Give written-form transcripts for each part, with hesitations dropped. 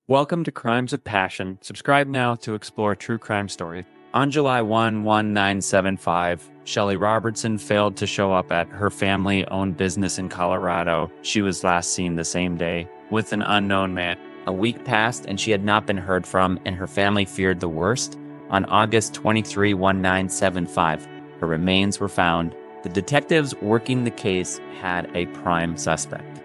Welcome to Crimes of Passion. Subscribe now to explore true crime stories. On July 1, 1975, Shelley Robertson failed to show up at her family-owned business in Colorado. She was last seen the same day with an unknown man. A week passed and she had not been heard from, and her family feared the worst. On August 23, 1975, her remains were found. The detectives working the case had a prime suspect: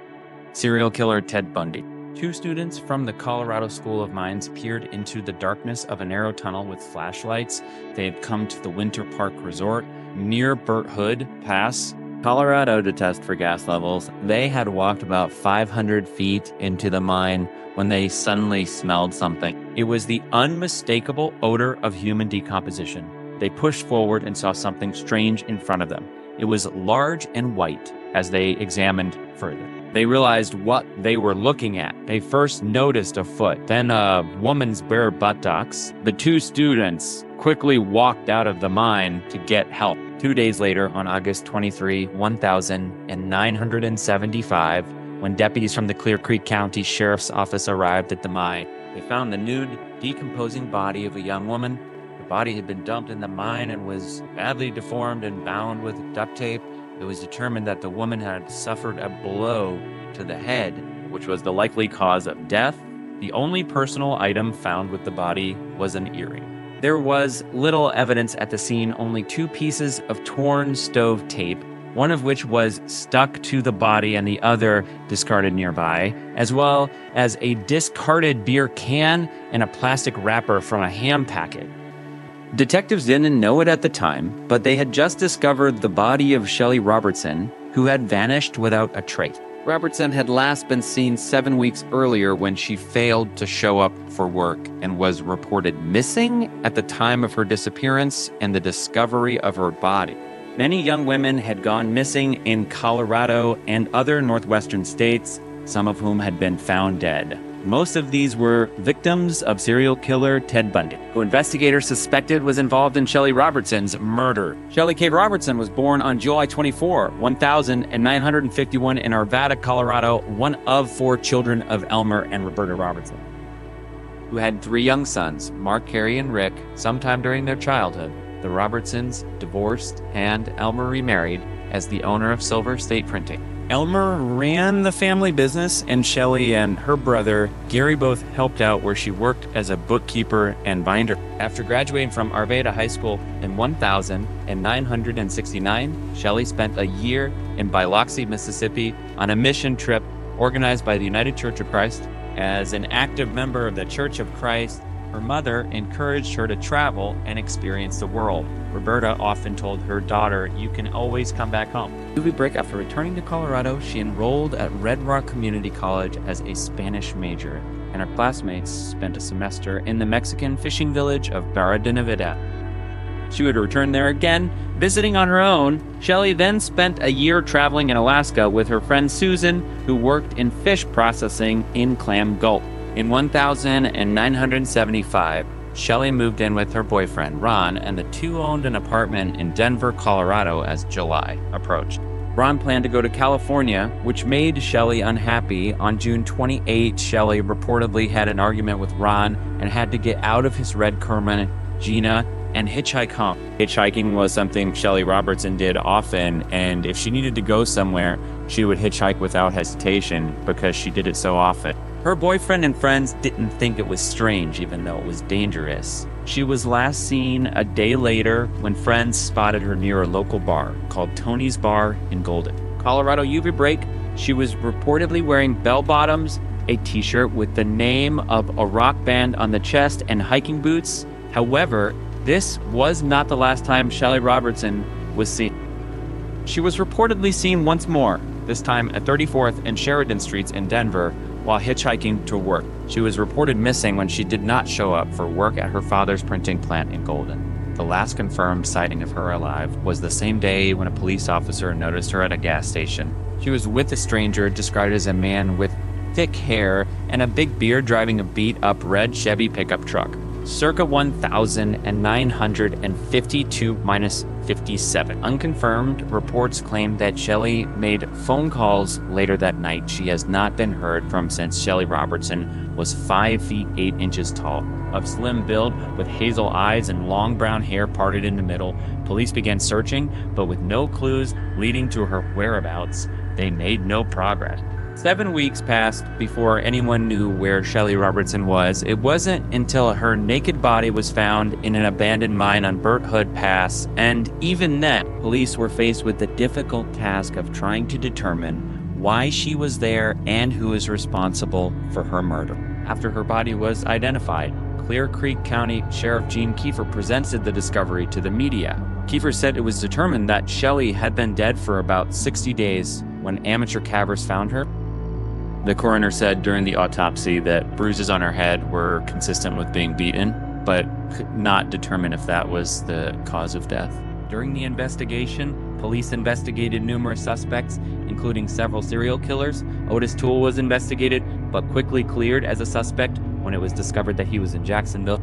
serial killer Ted Bundy. Two students from the Colorado School of Mines peered into the darkness of a narrow tunnel with flashlights. They had come to the Winter Park Resort near Burt Hood Pass, Colorado, to test for gas levels. They had walked about 500 feet into the mine when they suddenly smelled something. It was the unmistakable odor of human decomposition. They pushed forward and saw something strange in front of them. It was large and white. As they examined further, they realized what they were looking at. They first noticed a foot, then a woman's bare buttocks. The two students quickly walked out of the mine to get help. 2 days later, on August 23, 1975, when deputies from the Clear Creek County Sheriff's Office arrived at the mine, they found the nude, decomposing body of a young woman. The body had been dumped in the mine and was badly deformed and bound with duct tape. It was determined that the woman had suffered a blow to the head, which was the likely cause of death. The only personal item found with the body was an earring. There was little evidence at the scene, only 2 pieces of torn stove tape, one of which was stuck to the body and the other discarded nearby, as well as a discarded beer can and a plastic wrapper from a ham packet. Detectives didn't know it at the time, but they had just discovered the body of Shelley Robertson, who had vanished without a trace. Robertson had last been seen 7 weeks earlier when she failed to show up for work and was reported missing at the time of her disappearance and the discovery of her body. Many young women had gone missing in Colorado and other northwestern states, some of whom had been found dead. Most of these were victims of serial killer Ted Bundy, who investigators suspected was involved in Shelley Robertson's murder. Shelley K. Robertson was born on July 24, 1951 in Arvada, Colorado, one of 4 children of Elmer and Roberta Robertson, who had 3 young sons, Mark, Carrie, and Rick, sometime during their childhood. The Robertsons divorced and Elmer remarried as the owner of Silver State Printing. Elmer ran the family business, and Shelley and her brother, Gary, both helped out where she worked as a bookkeeper and binder. After graduating from Arvada High School in 1969, Shelley spent a year in Biloxi, Mississippi on a mission trip organized by the United Church of Christ. As an active member of the Church of Christ, her mother encouraged her to travel and experience the world. Roberta often told her daughter, "You can always come back home." Movie break: after returning to Colorado, she enrolled at Red Rock Community College as a Spanish major, and her classmates spent a semester in the Mexican fishing village of Barra de Navidad. She would return there again, visiting on her own. Shelley then spent a year traveling in Alaska with her friend Susan, who worked in fish processing in Clam Gulch. In 1975, Shelley moved in with her boyfriend, Ron, and the two owned an apartment in Denver, Colorado as July approached. Ron planned to go to California, which made Shelley unhappy. On June 28, Shelley reportedly had an argument with Ron and had to get out of his red Kerman, Gina, and hitchhike home. Hitchhiking was something Shelley Robertson did often, and if she needed to go somewhere, she would hitchhike without hesitation because she did it so often. Her boyfriend and friends didn't think it was strange, even though it was dangerous. She was last seen a day later when friends spotted her near a local bar called Tony's Bar in Golden, Colorado. UV break: she was reportedly wearing bell-bottoms, a t-shirt with the name of a rock band on the chest, and hiking boots. However, this was not the last time Shelley Robertson was seen. She was reportedly seen once more, this time at 34th and Sheridan Streets in Denver, while hitchhiking to work. She was reported missing when she did not show up for work at her father's printing plant in Golden. The last confirmed sighting of her alive was the same day when a police officer noticed her at a gas station. She was with a stranger described as a man with thick hair and a big beard driving a beat-up red Chevy pickup truck. Circa 1952-57. Unconfirmed reports claim that Shelley made phone calls later that night. She has not been heard from since Shelley Robertson was 5 feet 8 inches tall. Of slim build, with hazel eyes and long brown hair parted in the middle, police began searching, but with no clues leading to her whereabouts, they made no progress. 7 weeks passed before anyone knew where Shelley Robertson was. It wasn't until her naked body was found in an abandoned mine on Burt Hood Pass, and even then, police were faced with the difficult task of trying to determine why she was there and who is responsible for her murder. After her body was identified, Clear Creek County Sheriff Gene Kiefer presented the discovery to the media. Kiefer said it was determined that Shelley had been dead for about 60 days when amateur cabbers found her. The coroner said during the autopsy that bruises on her head were consistent with being beaten, but could not determine if that was the cause of death. During the investigation, police investigated numerous suspects, including several serial killers. Otis Toole was investigated, but quickly cleared as a suspect when it was discovered that he was in Jacksonville,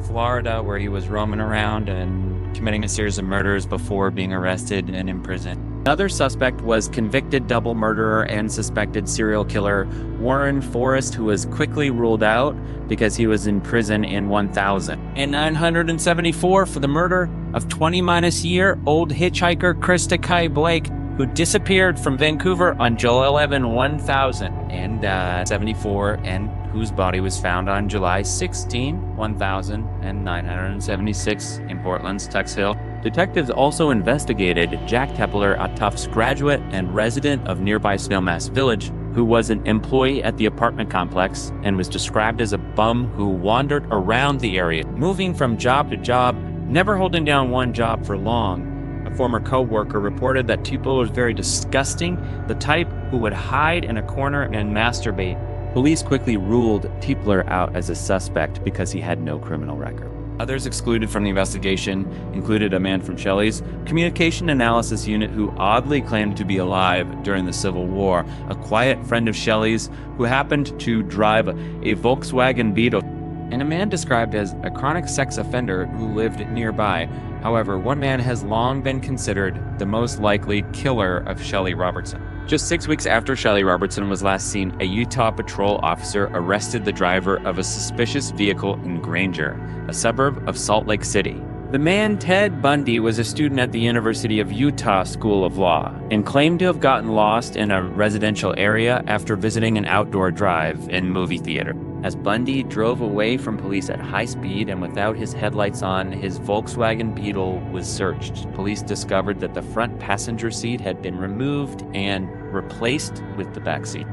Florida, where he was roaming around and committing a series of murders before being arrested and imprisoned. Another suspect was convicted double murderer and suspected serial killer Warren Forrest, who was quickly ruled out because he was in prison in 1974 for the murder of 20-year-old hitchhiker Krista Kai Blake, who disappeared from Vancouver on July 11, 1074, and whose body was found on July 16, 1976 in Portland's Tucks Hill. Detectives also investigated Jack Tepler, a Tufts graduate and resident of nearby Snowmass Village, who was an employee at the apartment complex and was described as a bum who wandered around the area, moving from job to job, never holding down one job for long. A former co-worker reported that Tepler was very disgusting, the type who would hide in a corner and masturbate. Police quickly ruled Tepler out as a suspect because he had no criminal record. Others excluded from the investigation included a man from Shelley's communication analysis unit who oddly claimed to be alive during the Civil War, a quiet friend of Shelley's who happened to drive a Volkswagen Beetle, and a man described as a chronic sex offender who lived nearby. However, one man has long been considered the most likely killer of Shelley Robertson. Just 6 weeks after Shelley Robertson was last seen, a Utah patrol officer arrested the driver of a suspicious vehicle in Granger, a suburb of Salt Lake City. The man, Ted Bundy, was a student at the University of Utah School of Law and claimed to have gotten lost in a residential area after visiting an outdoor drive-in movie theater. As Bundy drove away from police at high speed and without his headlights on, his Volkswagen Beetle was searched. Police discovered that the front passenger seat had been removed and replaced with the back seat.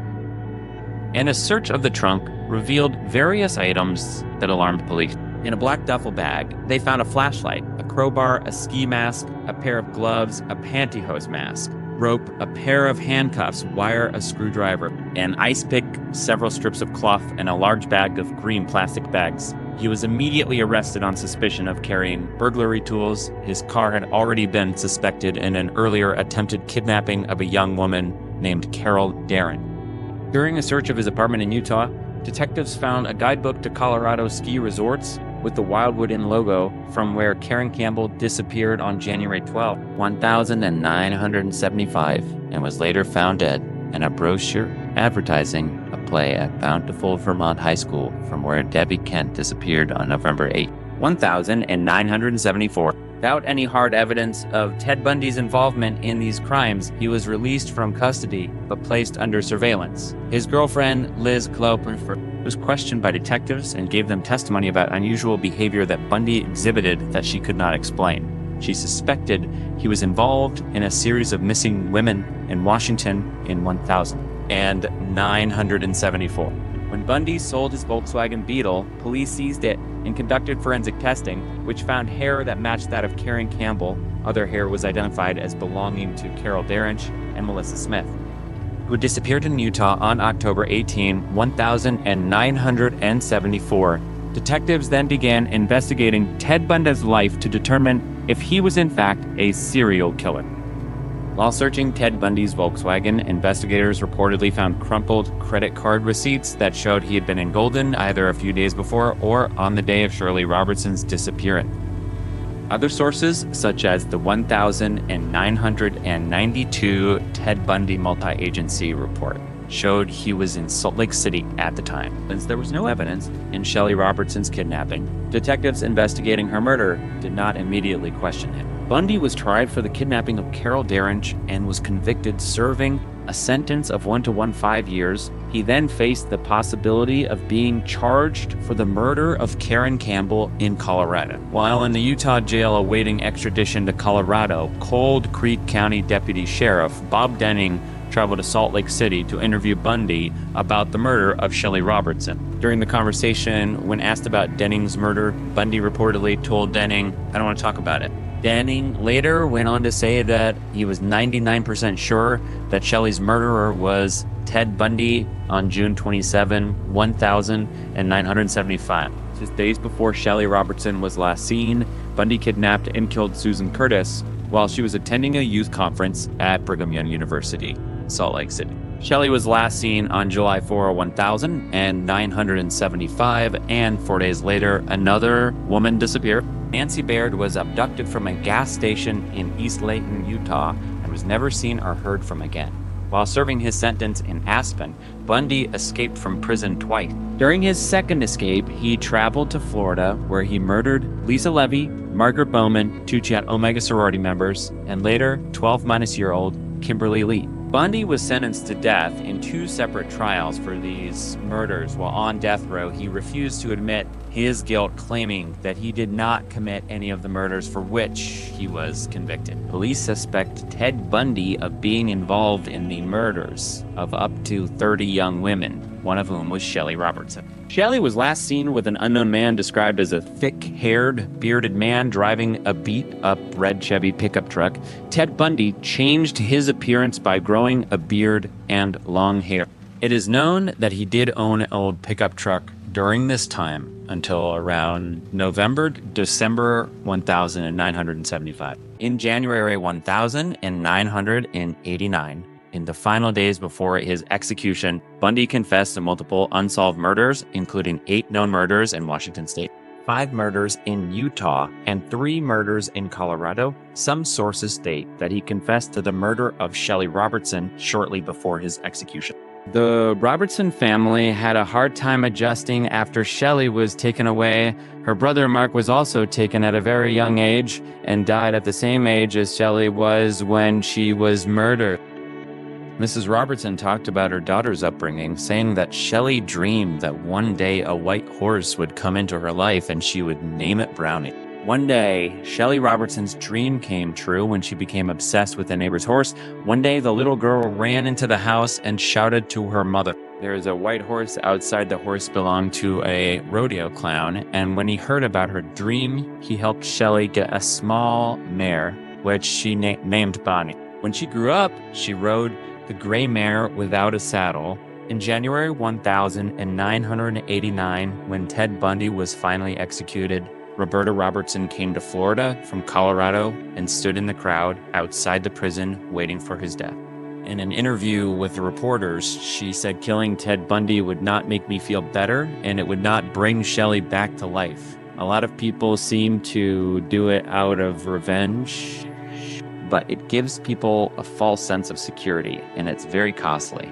And a search of the trunk revealed various items that alarmed police. In a black duffel bag, they found a flashlight, a crowbar, a ski mask, a pair of gloves, a pantyhose mask, rope, a pair of handcuffs, wire, a screwdriver, an ice pick, several strips of cloth, and a large bag of green plastic bags. He was immediately arrested on suspicion of carrying burglary tools. His car had already been suspected in an earlier attempted kidnapping of a young woman named Carol Darren. During a search of his apartment in Utah, detectives found a guidebook to Colorado ski resorts with the Wildwood Inn logo from where Karen Campbell disappeared on January 12, 1975, and was later found dead, and a brochure advertising a play at Bountiful Vermont High School from where Debbie Kent disappeared on November 8, 1974. Without any hard evidence of Ted Bundy's involvement in these crimes, he was released from custody but placed under surveillance. His girlfriend, Liz Klopenfer, was questioned by detectives and gave them testimony about unusual behavior that Bundy exhibited that she could not explain. She suspected he was involved in a series of missing women in Washington in 1974. When Bundy sold his Volkswagen Beetle, police seized it and conducted forensic testing, which found hair that matched that of Karen Campbell. Other hair was identified as belonging to Carol Darren and Melissa Smith, who disappeared in Utah on October 18, 1974. Detectives then began investigating Ted Bundy's life to determine if he was in fact a serial killer. While searching Ted Bundy's Volkswagen, investigators reportedly found crumpled credit card receipts that showed he had been in Golden either a few days before or on the day of Shirley Robertson's disappearance. Other sources, such as the 1992 Ted Bundy multi-agency report, showed he was in Salt Lake City at the time. Since there was no evidence in Shelley Robertson's kidnapping, detectives investigating her murder did not immediately question him. Bundy was tried for the kidnapping of Carol Derringe and was convicted, serving a sentence of 1 to 15 years. He then faced the possibility of being charged for the murder of Karen Campbell in Colorado. While in the Utah jail awaiting extradition to Colorado, Cold Creek County Deputy Sheriff Bob Denning traveled to Salt Lake City to interview Bundy about the murder of Shelley Robertson. During the conversation, when asked about Denning's murder, Bundy reportedly told Denning, "I don't want to talk about it." Denning later went on to say that he was 99% sure that Shelley's murderer was Ted Bundy on June 27, 1975. Just days before Shelley Robertson was last seen, Bundy kidnapped and killed Susan Curtis while she was attending a youth conference at Brigham Young University, Salt Lake City. Shelley was last seen on July 4, 1975, and 4 days later, another woman disappeared. Nancy Baird was abducted from a gas station in East Layton, Utah, and was never seen or heard from again. While serving his sentence in Aspen, Bundy escaped from prison twice. During his second escape, he traveled to Florida, where he murdered Lisa Levy, Margaret Bowman, two Chat Omega sorority members, and later 12-year-old Kimberly Lee. Bundy was sentenced to death in 2 separate trials for these murders. While on death row, he refused to admit his guilt, claiming that he did not commit any of the murders for which he was convicted. Police suspect Ted Bundy of being involved in the murders of up to 30 young women, one of whom was Shelley Robertson. Shelley was last seen with an unknown man described as a thick-haired, bearded man driving a beat-up red Chevy pickup truck. Ted Bundy changed his appearance by growing a beard and long hair. It is known that he did own an old pickup truck during this time until around December 1975. In January 1989, in the final days before his execution, Bundy confessed to multiple unsolved murders, including 8 known murders in Washington state, 5 murders in Utah, and 3 murders in Colorado. Some sources state that he confessed to the murder of Shelley Robertson shortly before his execution. The Robertson family had a hard time adjusting after Shelley was taken away. Her brother Mark was also taken at a very young age and died at the same age as Shelley was when she was murdered. Mrs. Robertson talked about her daughter's upbringing, saying that Shelley dreamed that one day a white horse would come into her life and she would name it Brownie. One day, Shelley Robertson's dream came true when she became obsessed with a neighbor's horse. One day, the little girl ran into the house and shouted to her mother. There is a white horse outside. The horse belonged to a rodeo clown, and when he heard about her dream, he helped Shelley get a small mare, which she named Bonnie. When she grew up, she rode the gray mare without a saddle. In January 1989, when Ted Bundy was finally executed, Roberta Robertson came to Florida from Colorado and stood in the crowd outside the prison waiting for his death. In an interview with the reporters, she said, "Killing Ted Bundy would not make me feel better, and it would not bring Shelley back to life. A lot of people seem to do it out of revenge, but it gives people a false sense of security, and it's very costly."